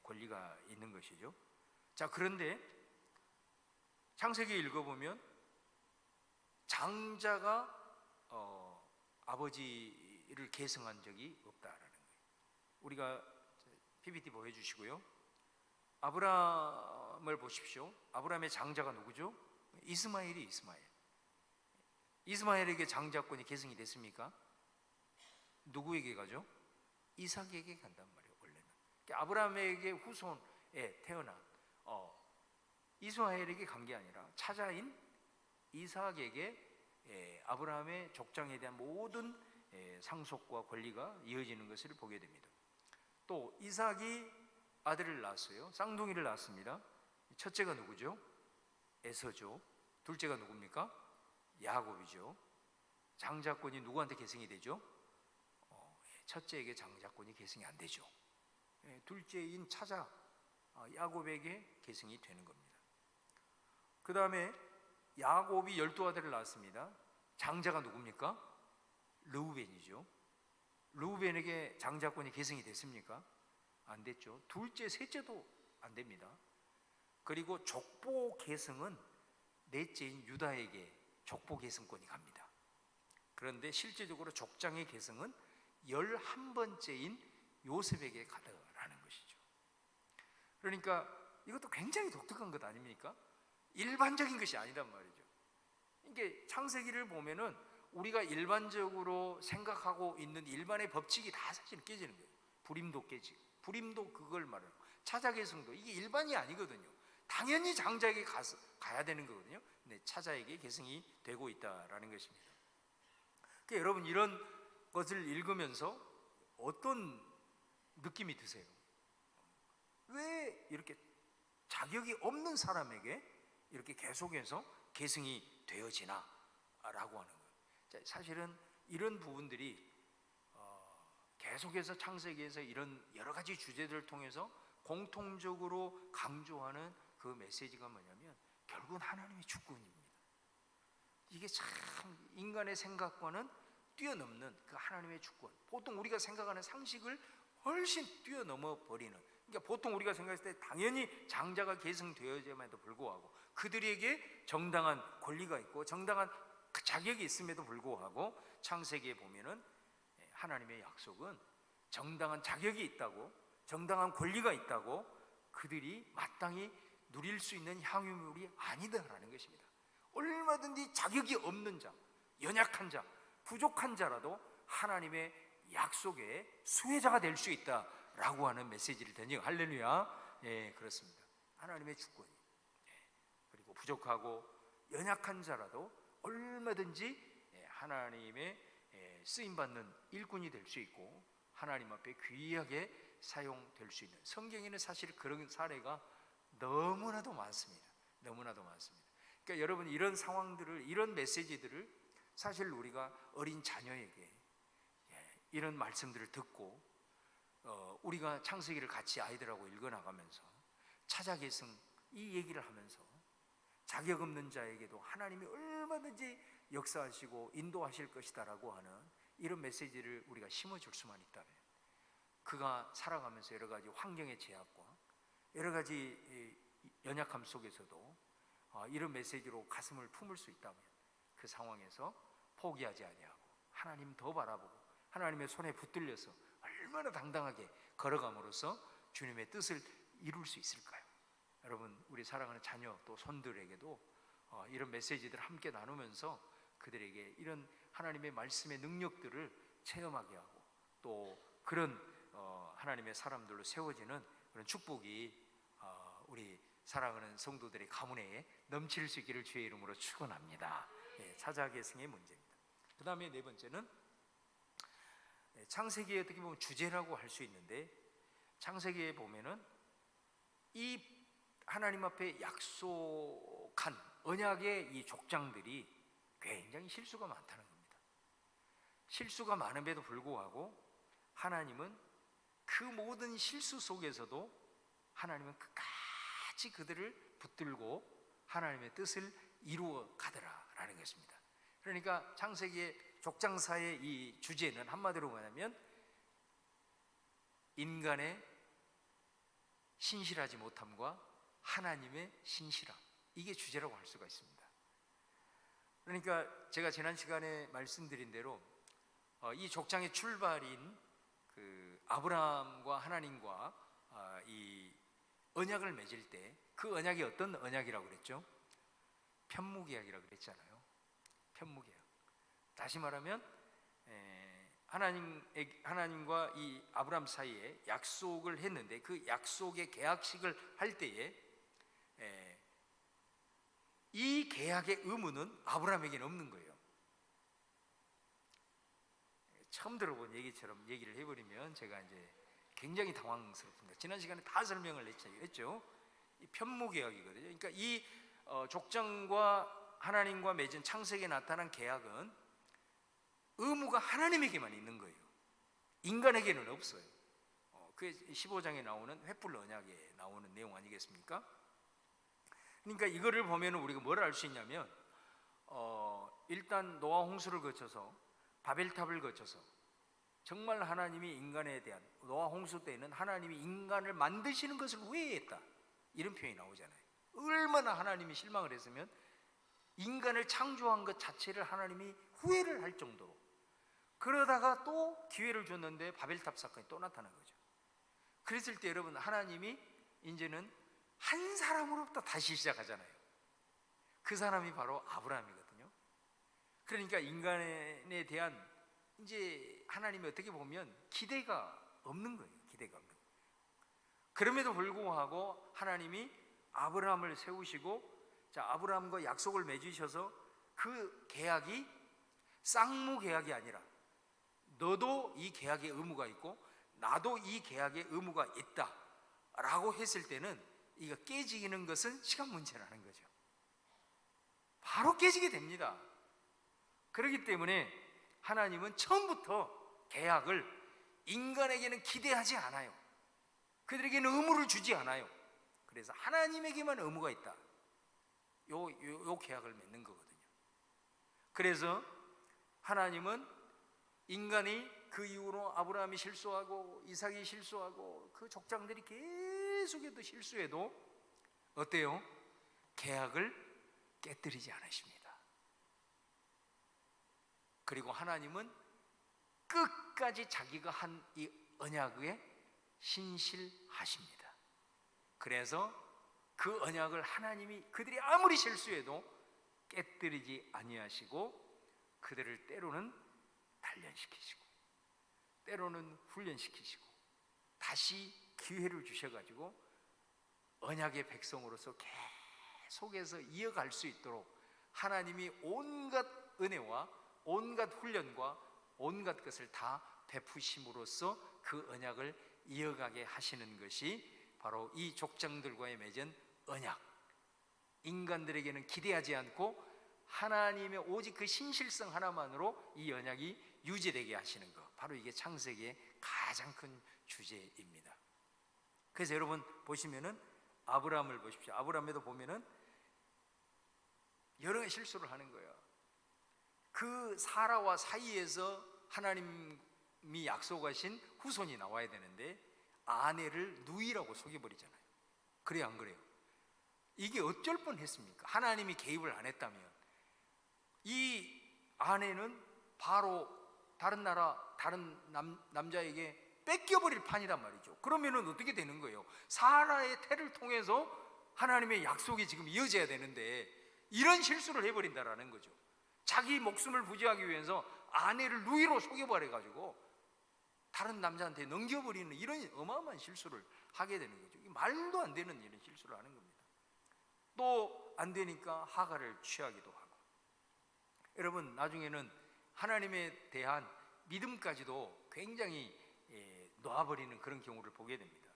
권리가 있는 것이죠. 자, 그런데 창세기 읽어보면 장자가 아버지를 계승한 적이 없다라는 거예요. 우리가 PPT 보여주시고요. 아브라함을 보십시오. 아브라함의 장자가 누구죠? 이스마엘이 이스마엘에게 장자권이 계승이 됐습니까? 누구에게 가죠? 이삭에게 간단 말이에요. 원래는 그러니까 아브라함에게 후손에 태어난 이스마엘에게 간 게 아니라 차자인 이삭에게 아브라함의 족장에 대한 모든 상속과 권리가 이어지는 것을 보게 됩니다. 또 이삭이 아들을 낳았어요. 쌍둥이를 낳았습니다. 첫째가 누구죠? 에서죠. 둘째가 누굽니까? 야곱이죠. 장자권이 누구한테 계승이 되죠? 첫째에게 장자권이 계승이 안 되죠. 둘째인 차자 야곱에게 계승이 되는 겁니다. 그 다음에 야곱이 12아들을 낳았습니다. 장자가 누굽니까? 르우벤이죠. 르우벤에게 장자권이 계승이 됐습니까? 안 됐죠. 둘째, 셋째도 안 됩니다. 그리고 족보 계승은 넷째인 유다에게 족보 계승권이 갑니다. 그런데 실제적으로 족장의 계승은 11번째인 요셉에게 가더라는 것이죠. 그러니까 이것도 굉장히 독특한 것 아닙니까? 일반적인 것이 아니란 말이죠. 이게 창세기를 보면은 우리가 일반적으로 생각하고 있는 일반의 법칙이 다 사실 깨지는 거예요. 불임도 깨지고, 불임도 그걸 말하는 거예요. 차자계승도 이게 일반이 아니거든요. 당연히 장자에게 가야 되는 거거든요. 근데 차자에게 계승이 되고 있다라는 것입니다. 그러니까 여러분 이런 것을 읽으면서 어떤 느낌이 드세요? 왜 이렇게 자격이 없는 사람에게 이렇게 계속해서 계승이 되어지나 라고 하는 거예요. 사실은 이런 부분들이 계속해서 창세기에서 이런 여러 가지 주제들을 통해서 공통적으로 강조하는 그 메시지가 뭐냐면 결국은 하나님의 주권입니다. 이게 참 인간의 생각과는 뛰어넘는 그 하나님의 주권, 보통 우리가 생각하는 상식을 훨씬 뛰어넘어 버리는, 그러니까 보통 우리가 생각했을 때 당연히 장자가 계승되어야만에도 불구하고 그들에게 정당한 권리가 있고 정당한 자격이 있음에도 불구하고 창세기에 보면은 하나님의 약속은 정당한 자격이 있다고, 정당한 권리가 있다고, 그들이 마땅히 누릴 수 있는 향유물이 아니다라는 것입니다. 얼마든지 자격이 없는 자, 연약한 자, 부족한 자라도 하나님의 약속의 수혜자가 될 수 있다라고 하는 메시지를 던지고, 할렐루야. 그렇습니다. 하나님의 주권이, 그리고 부족하고 연약한 자라도 얼마든지 하나님의 쓰임받는 일꾼이 될 수 있고 하나님 앞에 귀하게 사용될 수 있는, 성경에는 사실 그런 사례가 너무나도 많습니다. 너무나도 많습니다. 그러니까 여러분, 이런 상황들을, 이런 메시지들을 사실 우리가 어린 자녀에게 이런 말씀들을 듣고 우리가 창세기를 같이 아이들하고 읽어나가면서 차자계승 이 얘기를 하면서 자격 없는 자에게도 하나님이 얼마든지 역사하시고 인도하실 것이다라고 하는 이런 메시지를 우리가 심어줄 수만 있다면, 그가 살아가면서 여러 가지 환경의 제약과 여러 가지 연약함 속에서도 이런 메시지로 가슴을 품을 수 있다면 그 상황에서 포기하지 아니하고 하나님 더 바라보고 하나님의 손에 붙들려서 얼마나 당당하게 걸어감으로써 주님의 뜻을 이룰 수 있을까요? 여러분, 우리 사랑하는 자녀 또 손들에게도 이런 메시지들을 함께 나누면서 그들에게 이런 하나님의 말씀의 능력들을 체험하게 하고 또 그런 하나님의 사람들로 세워지는 그런 축복이 우리 사랑하는 성도들의 가문에 넘칠 수 있기를 주의 이름으로 축원합니다. 차자계승의 문제입니다. 그 다음에 네 번째는 창세기에 어떻게 보면 주제라고 할 수 있는데, 창세기에 보면은 이 하나님 앞에 약속한 언약의 이 족장들이 굉장히 실수가 많다는 겁니다. 실수가 많음에도 불구하고 하나님은 그 모든 실수 속에서도 하나님은 끝까지 그들을 붙들고 하나님의 뜻을 이루어 가더라라는 것입니다. 그러니까 창세기의 족장사의 이 주제는 한마디로 뭐냐면 인간의 신실하지 못함과 하나님의 신실함, 이게 주제라고 할 수가 있습니다. 그러니까 제가 지난 시간에 말씀드린 대로 이 족장의 출발인 그 아브라함과 하나님과 이 언약을 맺을 때 그 언약이 어떤 언약이라고 그랬죠? 편무계약이라고 그랬잖아요. 편무계약. 다시 말하면 하나님과 이 아브라함 사이에 약속을 했는데 그 약속의 계약식을 할 때에 이 계약의 의무는 아브라함에게는 없는 거예요. 처음 들어본 얘기처럼 얘기를 해버리면 제가 이제 굉장히 당황스럽습니다. 지난 시간에 다 설명을 했죠. 이 편무계약이거든요. 그러니까 이 족장과 하나님과 맺은 창세기에 나타난 계약은 의무가 하나님에게만 있는 거예요. 인간에게는 없어요. 그 15장에 나오는 횃불 언약에 나오는 내용 아니겠습니까? 그러니까 이거를 보면 우리가 뭘 알 수 있냐면 일단 노아 홍수를 거쳐서 바벨탑을 거쳐서 정말 하나님이 인간에 대한, 노아 홍수 때는 하나님이 인간을 만드시는 것을 후회했다, 이런 표현이 나오잖아요. 얼마나 하나님이 실망을 했으면 인간을 창조한 것 자체를 하나님이 후회를 할 정도로, 그러다가 또 기회를 줬는데 바벨탑 사건이 또 나타난 거죠. 그랬을 때 여러분, 하나님이 이제는 한 사람으로부터 다시 시작하잖아요. 그 사람이 바로 아브라함이거든요. 그러니까 인간에 대한 이제 하나님이 어떻게 보면 기대가 없는 거예요. 기대가 없는 거예요. 그럼에도 불구하고 하나님이 아브라함을 세우시고, 자, 아브라함과 약속을 맺으셔서 그 계약이 쌍무 계약이 아니라 너도 이 계약의 의무가 있고 나도 이 계약의 의무가 있다 라고 했을 때는 이거 깨지는 것은 시간 문제라는 거죠. 바로 깨지게 됩니다. 그렇기 때문에 하나님은 처음부터 계약을 인간에게는 기대하지 않아요. 그들에게는 의무를 주지 않아요. 그래서 하나님에게만 의무가 있다. 요 계약을 맺는 거거든요. 그래서 하나님은 인간이 그 이후로 아브라함이 실수하고 이삭이 실수하고 그 족장들이 계속해도 실수해도 어때요? 계약을 깨뜨리지 않으십니다. 그리고 하나님은 끝까지 자기가 한 이 언약에 신실하십니다. 그래서 그 언약을 하나님이 그들이 아무리 실수해도 깨뜨리지 아니하시고 그들을 때로는 단련시키시고 때로는 훈련시키시고 다시 기회를 주셔가지고 언약의 백성으로서 계속해서 이어갈 수 있도록 하나님이 온갖 은혜와 온갖 훈련과 온갖 것을 다 베푸심으로써 그 언약을 이어가게 하시는 것이 바로 이 족장들과의 맺은 언약, 인간들에게는 기대하지 않고 하나님의 오직 그 신실성 하나만으로 이 언약이 유지되게 하시는 것, 바로 이게 창세기의 가장 큰 주제입니다. 그래서 여러분 보시면은 아브라함을 보십시오. 아브라함에도 보면은 여러 실수를 하는 거예요. 그 사라와 사이에서 하나님이 약속하신 후손이 나와야 되는데 아내를 누이라고 속여버리잖아요. 그래요, 안 그래요? 이게 어쩔 뻔했습니까? 하나님이 개입을 안 했다면 이 아내는 바로 다른 나라 다른 남자에게 뺏겨버릴 판이란 말이죠. 그러면은 어떻게 되는 거예요? 사라의 태를 통해서 하나님의 약속이 지금 이어져야 되는데 이런 실수를 해버린다라는 거죠. 자기 목숨을 부지하기 위해서 아내를 누이로 속여버려가지고 다른 남자한테 넘겨버리는 이런 어마어마한 실수를 하게 되는 거죠. 말도 안 되는 이런 실수를 하는 겁니다. 또 안 되니까 하갈을 취하기도 하고. 여러분 나중에는 하나님에 대한 믿음까지도 굉장히 놓아버리는 그런 경우를 보게 됩니다.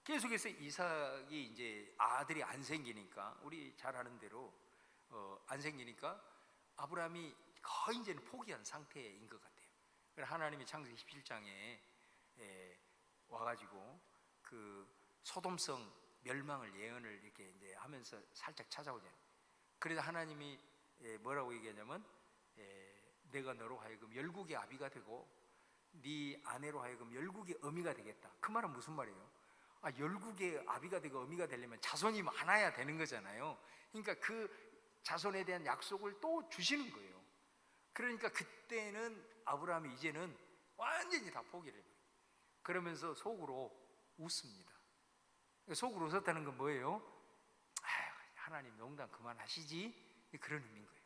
계속해서 이삭이 이제 아들이 안 생기니까 우리 잘 아는 대로 안 생기니까 아브라함이 거의 이제는 포기한 상태인 것 같아요. 그래서 하나님이 창세기 17장에 와가지고 그 소돔성 멸망을 예언을 이렇게 이제 하면서 살짝 찾아오잖아요. 그래서 하나님이 뭐라고 얘기하냐면 내가 너로 하여금 열국의 아비가 되고 네 아내로 하여금 열국의 어미가 되겠다. 그 말은 무슨 말이에요? 열국의 아비가 되고 어미가 되려면 자손이 많아야 되는 거잖아요. 그러니까 그 자손에 대한 약속을 또 주시는 거예요. 그러니까 그때는 아브라함이 이제는 완전히 다 포기를 해요. 그러면서 속으로 웃습니다. 속으로 웃었다는 건 뭐예요? 하나님 농담 그만하시지, 그런 의미인 거예요.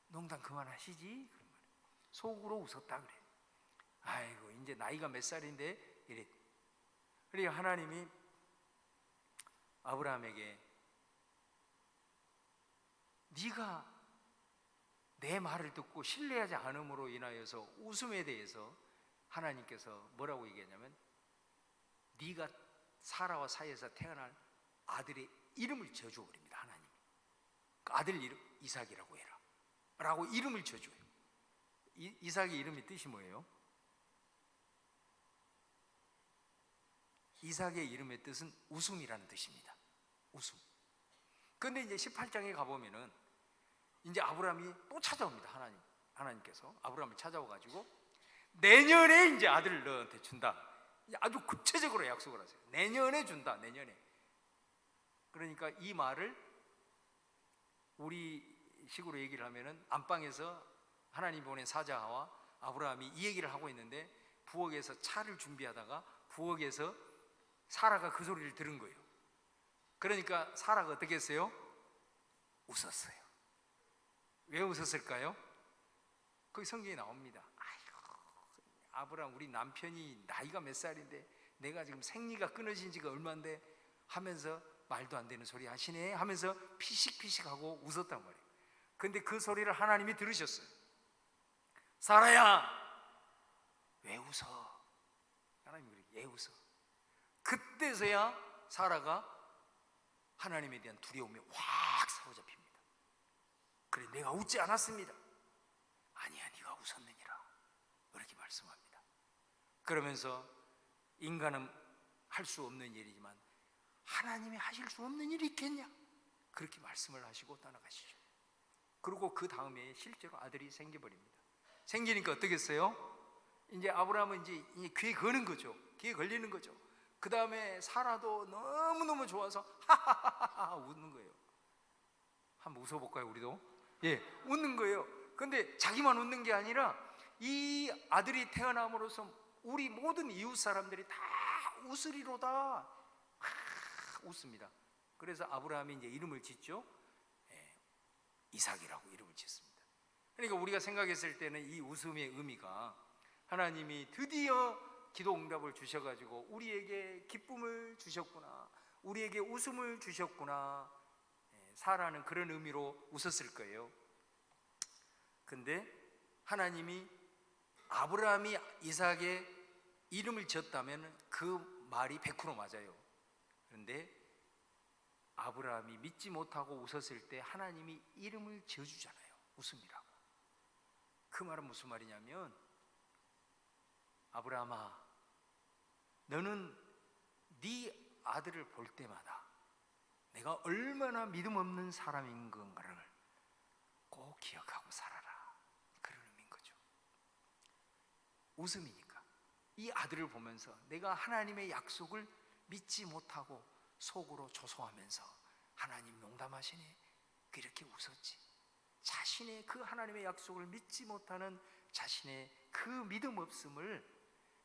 농담 그만하시지, 그런 말이에요. 속으로 웃었다 그래. 아이고 이제 나이가 몇 살인데 이래. 그러니까 하나님이 아브라함에게 네가 내 말을 듣고 신뢰하지 않음으로 인하여서 웃음에 대해서 하나님께서 뭐라고 얘기하냐면 네가 사라와 사이에서 태어날 아들의 이름을 지어주어버립니다. 하나님 그 아들 이름 이삭이라고 해라 라고 이름을 지어줘요. 이삭의 이름의 뜻이 뭐예요? 이삭의 이름의 뜻은 웃음이라는 뜻입니다. 웃음. 근데 이제 18장에 가보면은 이제 아브라함이 또 찾아옵니다. 하나님께서 아브라함을 찾아와가지고 내년에 이제 아들을 너한테 준다. 아주 구체적으로 약속을 하세요. 내년에 준다. 내년에. 그러니까 이 말을 우리 식으로 얘기를 하면은 안방에서 하나님 보낸 사자와 아브라함이 이 얘기를 하고 있는데 부엌에서 차를 준비하다가 부엌에서 사라가 그 소리를 들은 거예요. 그러니까 사라가 어떻게 했어요? 웃었어요. 왜 웃었을까요? 거기 성경에 나옵니다. 아브라함 우리 남편이 나이가 몇 살인데 내가 지금 생리가 끊어진 지가 얼마인데 하면서 말도 안 되는 소리 하시네 하면서 피식피식하고 웃었단 말이에요. 근데 그 소리를 하나님이 들으셨어요. 사라야 왜 웃어? 하나님이 그래 왜 웃어? 그때서야 사라가 하나님에 대한 두려움에 확 사로잡힙니다. 그래 내가 웃지 않았습니다. 아니야 네가 웃었느니라 이렇게 말씀합니다. 그러면서 인간은 할 수 없는 일이지만 하나님이 하실 수 없는 일이 있겠냐? 그렇게 말씀을 하시고 떠나가시죠. 그리고 그 다음에 실제로 아들이 생겨버립니다. 생기니까 어떻겠어요? 이제 아브라함은 이제 귀에 거는 거죠. 귀에 걸리는 거죠. 그 다음에 사라도 너무너무 좋아서 하하하하 웃는 거예요. 한번 웃어볼까요, 우리도? 예, 웃는 거예요. 근데 자기만 웃는 게 아니라 이 아들이 태어남으로써 우리 모든 이웃 사람들이 다 웃으리로다. 웃습니다. 그래서 아브라함이 이제 이름을 짓죠. 예, 이삭이라고 이름을 짓습니다. 그러니까 우리가 생각했을 때는 이 웃음의 의미가 하나님이 드디어 기도 응답을 주셔가지고 우리에게 기쁨을 주셨구나, 우리에게 웃음을 주셨구나, 사라는 그런 의미로 웃었을 거예요. 근데 하나님이 아브라함이 이삭의 이름을 지었다면 그 말이 100% 맞아요. 그런데 아브라함이 믿지 못하고 웃었을 때 하나님이 이름을 지어주잖아요. 웃음이라고. 그 말은 무슨 말이냐면, 아브라함아, 너는 네 아들을 볼 때마다 내가 얼마나 믿음 없는 사람인 건가를 꼭 기억하고 살아라. 그런 의미인 거죠. 웃음이니까 이 아들을 보면서 내가 하나님의 약속을 믿지 못하고 속으로 조소하면서 하나님 농담하시네, 그렇게 웃었지. 자신의 그 하나님의 약속을 믿지 못하는 자신의 그 믿음 없음을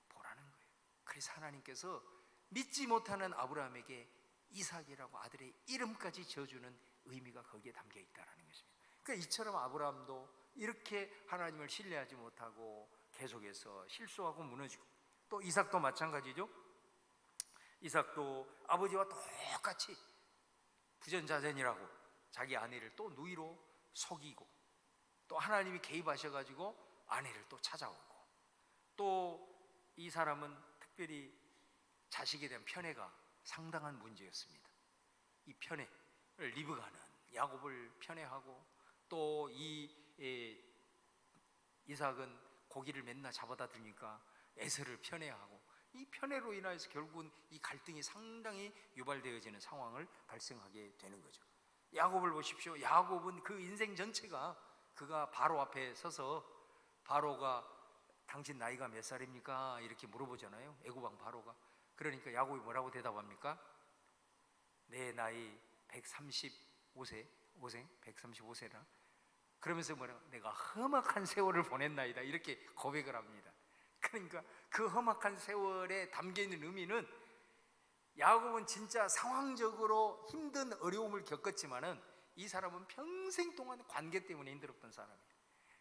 보라는 거예요. 그래서 하나님께서 믿지 못하는 아브라함에게 이삭이라고 아들의 이름까지 지어주는 의미가 거기에 담겨 있다는 것입니다. 그러니까 이처럼 아브라함도 이렇게 하나님을 신뢰하지 못하고 계속해서 실수하고 무너지고, 또 이삭도 마찬가지죠. 이삭도 아버지와 똑같이 부전자전이라고 자기 아내를 또 누이로 속이고, 또 하나님이 개입하셔가지고 아내를 또 찾아오고, 또 이 사람은 특별히 자식에 대한 편애가 상당한 문제였습니다. 이 편애, 리브가는 야곱을 편애하고, 또 이삭은 고기를 맨날 잡아다 주니까 에서를 편애하고, 이 편애로 인하여서 결국은 이 갈등이 상당히 유발되어지는 상황을 발생하게 되는 거죠. 야곱을 보십시오. 야곱은 그 인생 전체가 그가 바로 앞에 서서 바로가 당신 나이가 몇 살입니까? 이렇게 물어보잖아요. 애굽왕 바로가. 그러니까 야곱이 뭐라고 대답합니까? 내 나이 135세, 135세라. 그러면서 뭐라고? 내가 험악한 세월을 보냈나이다, 이렇게 고백을 합니다. 그러니까 그 험악한 세월에 담겨있는 의미는, 야곱은 진짜 상황적으로 힘든 어려움을 겪었지만은 이 사람은 평생 동안 관계 때문에 힘들었던 사람이에요.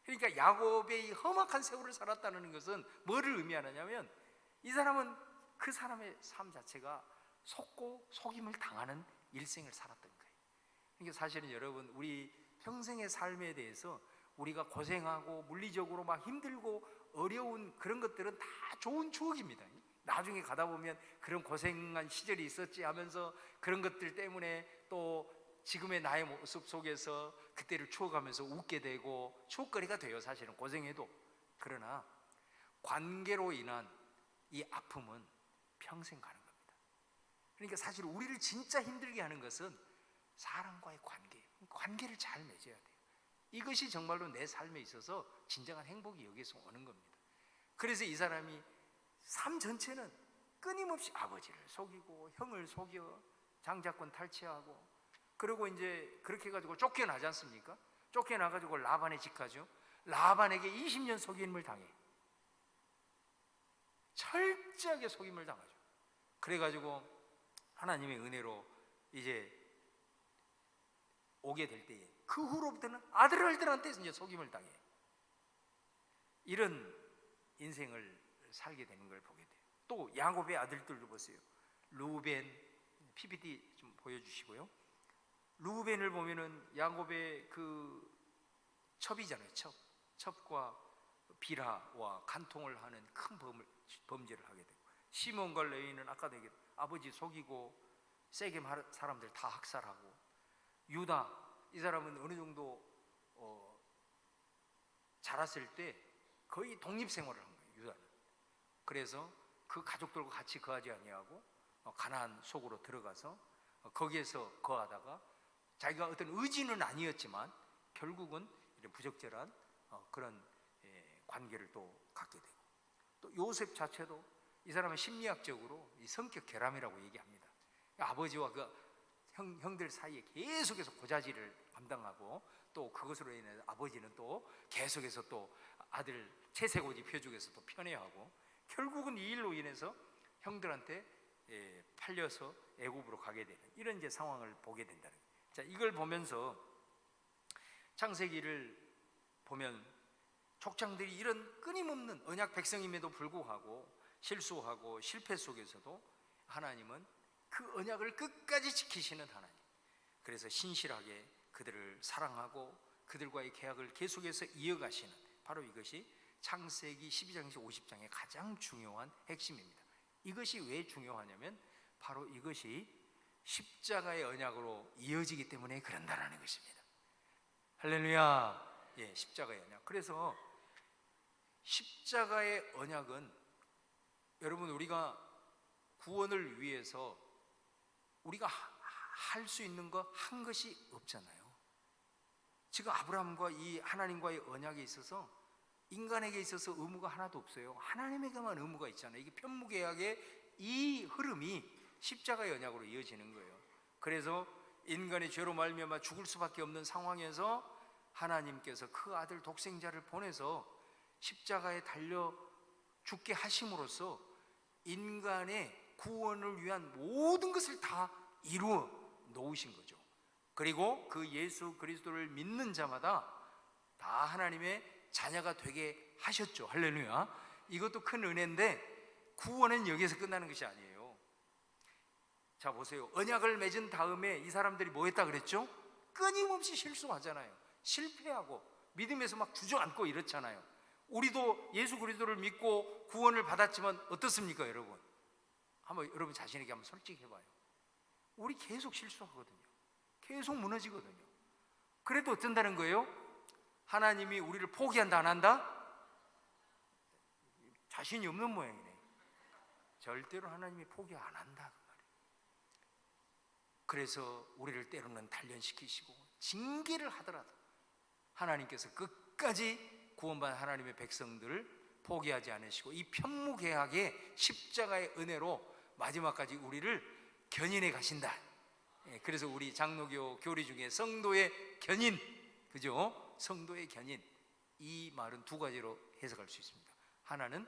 그러니까 야곱의 이 험악한 세월을 살았다는 것은 뭐를 의미하느냐면, 이 사람은 그 사람의 삶 자체가 속고 속임을 당하는 일생을 살았던 거예요. 그러니까 사실은 여러분, 우리 평생의 삶에 대해서 우리가 고생하고 물리적으로 막 힘들고 어려운 그런 것들은 다 좋은 추억입니다. 나중에 가다 보면 그런 고생한 시절이 있었지 하면서 그런 것들 때문에 또 지금의 나의 모습 속에서 그때를 추억하면서 웃게 되고 추억거리가 돼요. 사실은 고생해도. 그러나 관계로 인한 이 아픔은 평생 가는 겁니다. 그러니까 사실 우리를 진짜 힘들게 하는 것은 사람과의 관계를 잘 맺어야 돼요. 이것이 정말로 내 삶에 있어서 진정한 행복이 여기서 오는 겁니다. 그래서 이 사람이 삶 전체는 끊임없이 아버지를 속이고 형을 속여 장자권 탈취하고, 그리고 이제 그렇게 해가지고 쫓겨나지 않습니까? 쫓겨나가지고 라반의 집 가죠. 라반에게 20년 속임을 당해. 철저하게 속임을 당하죠. 그래가지고 하나님의 은혜로 이제 오게 될 때에 그 후로부터는 아들들한테 이제 속임을 당해. 이런 인생을 살게 되는 걸 보게 돼요. 또 야곱의 아들들도 보세요. 루벤, PPT 좀 보여주시고요. 루벤을 보면은 야곱의 그 첩이잖아요. 첩과 비라와 간통을 하는 큰 범죄를 하게 되고, 시몬과 레위는 아까도 얘기했던 아버지 속이고 세겜 사람들 다 학살하고, 유다, 이 사람은 어느 정도 자랐을 때 거의 독립생활을 한 거예요. 유다는. 그래서 그 가족들과 같이 거하지 아니하고 가나안 속으로 들어가서 거기에서 거하다가 자기가 어떤 의지는 아니었지만 결국은 이런 부적절한 그런 관계를 또 갖게 되고, 또 요셉 자체도 이 사람은 심리학적으로 이 성격 결함이라고 얘기합니다. 아버지와 그 형들 사이에 계속해서 고자질을 감당하고, 또 그것으로 인해 아버지는 또 계속해서 또 아들 채색고지 펴주겠어 또 편애하고, 결국은 이 일로 인해서 형들한테 팔려서 애굽으로 가게 되는 이런 이제 상황을 보게 된다는 거예요. 자, 이걸 보면서 창세기를 보면 족장들이 이런 끊임없는 언약 백성임에도 불구하고 실수하고 실패 속에서도 하나님은 그 언약을 끝까지 지키시는 하나님, 그래서 신실하게 그들을 사랑하고 그들과의 계약을 계속해서 이어가시는, 바로 이것이 창세기 12장에서 50장의 가장 중요한 핵심입니다. 이것이 왜 중요하냐면 바로 이것이 십자가의 언약으로 이어지기 때문에 그런다라는 것입니다. 할렐루야. 예, 십자가의 언약. 그래서 십자가의 언약은 여러분, 우리가 구원을 위해서 우리가 할 수 있는 거 한 것이 없잖아요. 지금 아브라함과 이 하나님과의 언약에 있어서 인간에게 있어서 의무가 하나도 없어요. 하나님에게만 의무가 있잖아요. 이게 편무계약의 이 흐름이 십자가의 언약으로 이어지는 거예요. 그래서 인간의 죄로 말미암아 죽을 수밖에 없는 상황에서 하나님께서 그 아들 독생자를 보내서 십자가에 달려 죽게 하심으로써 인간의 구원을 위한 모든 것을 다 이루어 놓으신 거죠. 그리고 그 예수 그리스도를 믿는 자마다 다 하나님의 자녀가 되게 하셨죠. 할렐루야. 이것도 큰 은혜인데 구원은 여기에서 끝나는 것이 아니에요. 자, 보세요. 언약을 맺은 다음에 이 사람들이 뭐 했다 그랬죠? 끊임없이 실수하잖아요. 실패하고 믿음에서 막 주저앉고 이렇잖아요. 우리도 예수 그리스도를 믿고 구원을 받았지만 어떻습니까, 여러분? 한번 여러분 자신에게 한번 솔직히 해봐요. 우리 계속 실수하거든요. 계속 무너지거든요. 그래도 어쩐다는 거예요? 하나님이 우리를 포기한다 안 한다? 자신이 없는 모양이네. 절대로 하나님이 포기 안 한다 그 말이에요. 그래서 우리를 때로는 단련시키시고 징계를 하더라도 하나님께서 끝까지 구원받은 하나님의 백성들을 포기하지 않으시고 이 편무계약의 십자가의 은혜로 마지막까지 우리를 견인해 가신다. 그래서 우리 장로교 교리 중에 성도의 견인, 그죠? 성도의 견인, 이 말은 두 가지로 해석할 수 있습니다. 하나는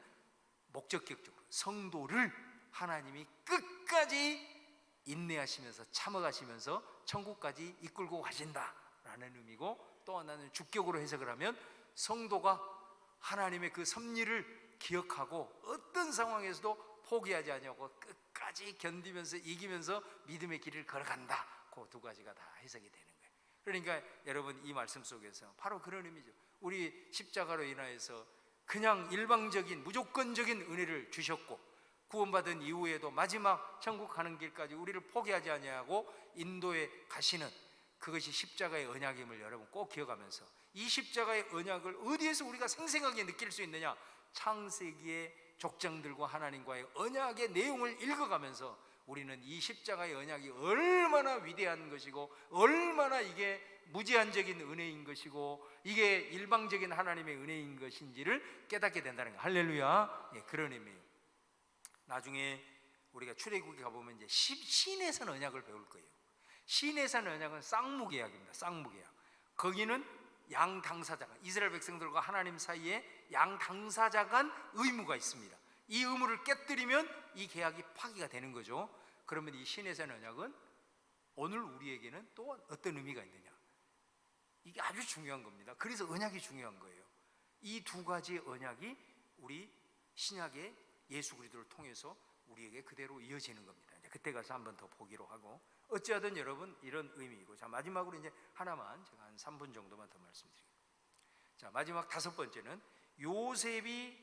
목적격적으로 성도를 하나님이 끝까지 인내하시면서 참아가시면서 천국까지 이끌고 가신다라는 의미고, 또 하나는 주격으로 해석을 하면 성도가 하나님의 그 섭리를 기억하고 어떤 상황에서도 포기하지 않냐고 끝까지 견디면서 이기면서 믿음의 길을 걸어간다. 그 두 가지가 다 해석이 되는 거예요. 그러니까 여러분, 이 말씀 속에서 바로 그런 의미죠. 우리 십자가로 인하여서 그냥 일방적인 무조건적인 은혜를 주셨고, 구원받은 이후에도 마지막 천국 가는 길까지 우리를 포기하지 아니하고 인도에 가시는 그것이 십자가의 언약임을 여러분 꼭 기억하면서, 이 십자가의 언약을 어디에서 우리가 생생하게 느낄 수 있느냐? 창세기의 족장들과 하나님과의 언약의 내용을 읽어가면서 우리는 이 십자가의 언약이 얼마나 위대한 것이고 얼마나 이게 무제한적인 은혜인 것이고 이게 일방적인 하나님의 은혜인 것인지를 깨닫게 된다는 거예요. 할렐루야. 예, 그런 의미예요. 나중에 우리가 출애굽에 가보면 이제 시내산 언약을 배울 거예요. 시내산 언약은 쌍무계약입니다. 쌍무계약. 거기는 양 당사자간, 이스라엘 백성들과 하나님 사이에 양 당사자 간 의무가 있습니다. 이 의무를 깨뜨리면 이 계약이 파기가 되는 거죠. 그러면 이 시내산 언약은 오늘 우리에게는 또 어떤 의미가 있느냐? 이게 아주 중요한 겁니다. 그래서 언약이 중요한 거예요. 이 두 가지 언약이 우리 신약의 예수 그리스도를 통해서 우리에게 그대로 이어지는 겁니다. 이제 그때 가서 한번 더 보기로 하고, 어찌하든 여러분 이런 의미이고, 자, 마지막으로 이제 하나만 제가 한 3분 정도만 더 말씀드릴게요. 자, 마지막 다섯 번째는 요셉이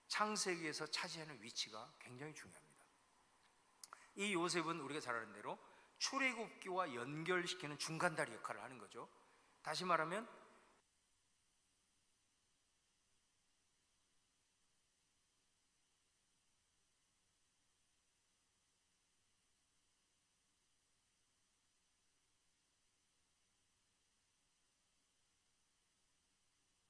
창세기에서 차지하는 위치가 굉장히 중요합니다. 이 요셉은 우리가 잘 아는 대로 출애굽기와 연결시키는 중간다리 역할을 하는 거죠. 다시 말하면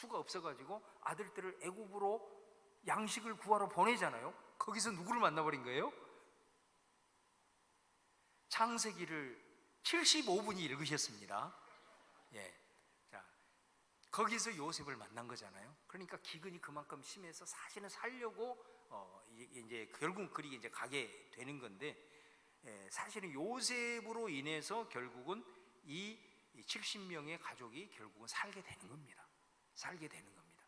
수가 없어가지고 아들들을 애굽으로 양식을 구하러 보내잖아요. 거기서 누구를 만나버린 거예요? 창세기를 75분이 읽으셨습니다. 예. 자, 거기서 요셉을 만난 거잖아요. 그러니까 기근이 그만큼 심해서 사실은 살려고 이제 결국 그리 이제 가게 되는 건데, 사실은 요셉으로 인해서 결국은 이 70명의 가족이 결국은 살게 되는 겁니다. 살게 되는 겁니다.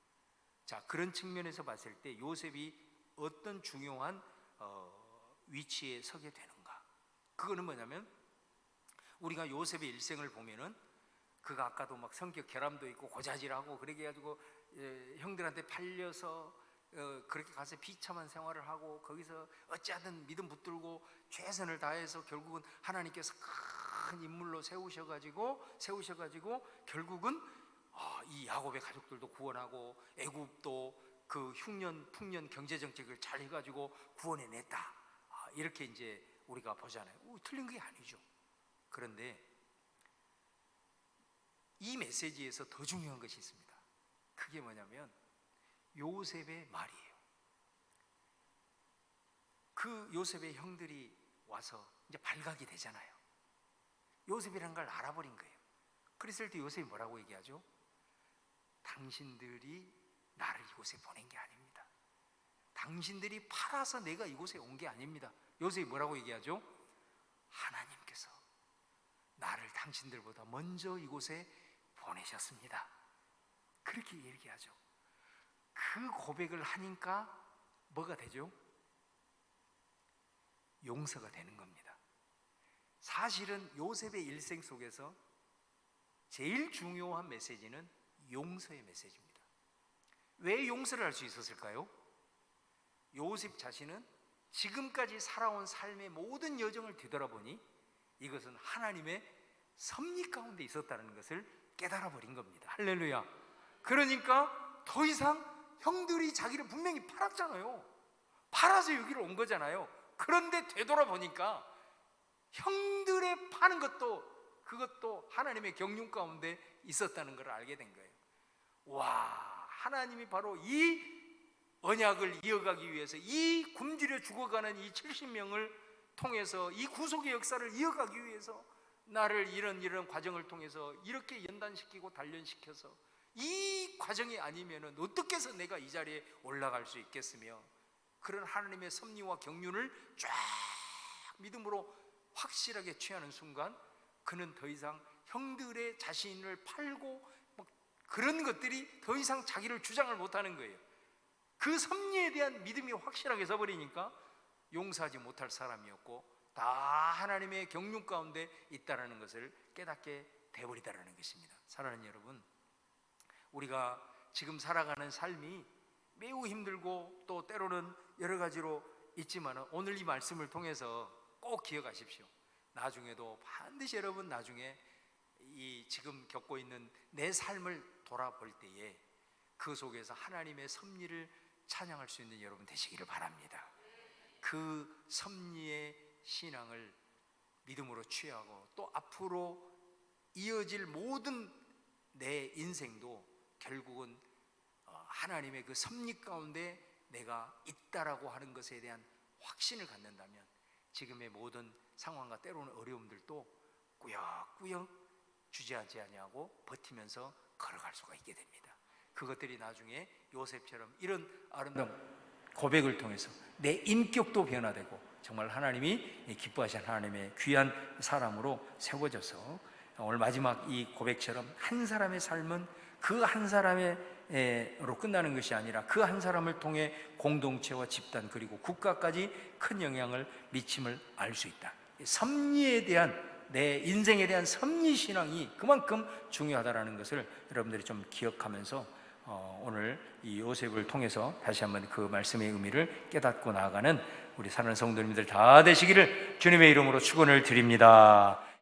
자, 그런 측면에서 봤을 때 요셉이 어떤 중요한 위치에 서게 되는가? 그거는 뭐냐면, 우리가 요셉의 일생을 보면은 그가 아까도 막 성격 결함도 있고 고자질하고 그렇게 해가지고 형들한테 팔려서 그렇게 가서 비참한 생활을 하고 거기서 어찌하든 믿음 붙들고 최선을 다해서 결국은 하나님께서 큰 인물로 세우셔가지고 결국은 이 야곱의 가족들도 구원하고 애굽도 그 흉년 풍년 경제 정책을 잘 해가지고 구원해냈다. 이렇게 이제 우리가 보잖아요. 틀린 게 아니죠. 그런데 이 메시지에서 더 중요한 것이 있습니다. 그게 뭐냐면 요셉의 말이에요. 그 요셉의 형들이 와서 이제 발각이 되잖아요. 요셉이라는 걸 알아버린 거예요. 그랬을 때 요셉이 뭐라고 얘기하죠? 당신들이 나를 이곳에 보낸 게 아닙니다. 당신들이 팔아서 내가 이곳에 온 게 아닙니다. 요셉이 뭐라고 얘기하죠? 하나님께서 나를 당신들보다 먼저 이곳에 보내셨습니다. 그렇게 얘기하죠. 그 고백을 하니까 뭐가 되죠? 용서가 되는 겁니다. 사실은 요셉의 일생 속에서 제일 중요한 메시지는 용서의 메시지입니다. 왜 용서를 할 수 있었을까요? 요셉 자신은 지금까지 살아온 삶의 모든 여정을 뒤돌아보니 이것은 하나님의 섭리 가운데 있었다는 것을 깨달아 버린 겁니다. 할렐루야. 그러니까 더 이상 형들이 자기를 분명히 팔았잖아요. 팔아서 여기로 온 거잖아요. 그런데 되돌아보니까 형들의 파는 것도 그것도 하나님의 경륜 가운데 있었다는 걸 알게 된 거예요. 와, 하나님이 바로 이 언약을 이어가기 위해서 이 굶주려 죽어가는 이 70명을 통해서 이 구속의 역사를 이어가기 위해서 나를 이런 과정을 통해서 이렇게 연단시키고 단련시켜서 이 과정이 아니면은 어떻게 해서 내가 이 자리에 올라갈 수 있겠으며, 그런 하나님의 섭리와 경륜을 쫙 믿음으로 확실하게 취하는 순간 그는 더 이상 형들의 자신을 팔고 그런 것들이 더 이상 자기를 주장을 못하는 거예요. 그 섭리에 대한 믿음이 확실하게 서버리니까 용서하지 못할 사람이었고 다 하나님의 경륜 가운데 있다는 것을 깨닫게 되어버리다라는 것입니다. 사랑하는 여러분, 우리가 지금 살아가는 삶이 매우 힘들고 또 때로는 여러 가지로 있지만 오늘 이 말씀을 통해서 꼭 기억하십시오. 나중에도 반드시 여러분 나중에 이 지금 겪고 있는 내 삶을 돌아볼 때에 그 속에서 하나님의 섭리를 찬양할 수 있는 여러분 되시기를 바랍니다. 그 섭리의 신앙을 믿음으로 취하고 또 앞으로 이어질 모든 내 인생도 결국은 하나님의 그 섭리 가운데 내가 있다라고 하는 것에 대한 확신을 갖는다면 지금의 모든 상황과 때로는 어려움들도 꾸역꾸역 주저하지 아니하고 버티면서 걸어갈 수가 있게 됩니다. 그것들이 나중에 요셉처럼 이런 아름다운 고백을 통해서 내 인격도 변화되고 정말 하나님이 기뻐하시는 하나님의 귀한 사람으로 세워져서 오늘 마지막 이 고백처럼 한 사람의 삶은 그 한 사람으로 끝나는 것이 아니라 그 한 사람을 통해 공동체와 집단 그리고 국가까지 큰 영향을 미침을 알 수 있다. 섭리에 대한 내 인생에 대한 섭리 신앙이 그만큼 중요하다는 것을 여러분들이 좀 기억하면서 오늘 이 요셉을 통해서 다시 한번 그 말씀의 의미를 깨닫고 나아가는 우리 사랑하는 성도님들 다 되시기를 주님의 이름으로 축원을 드립니다.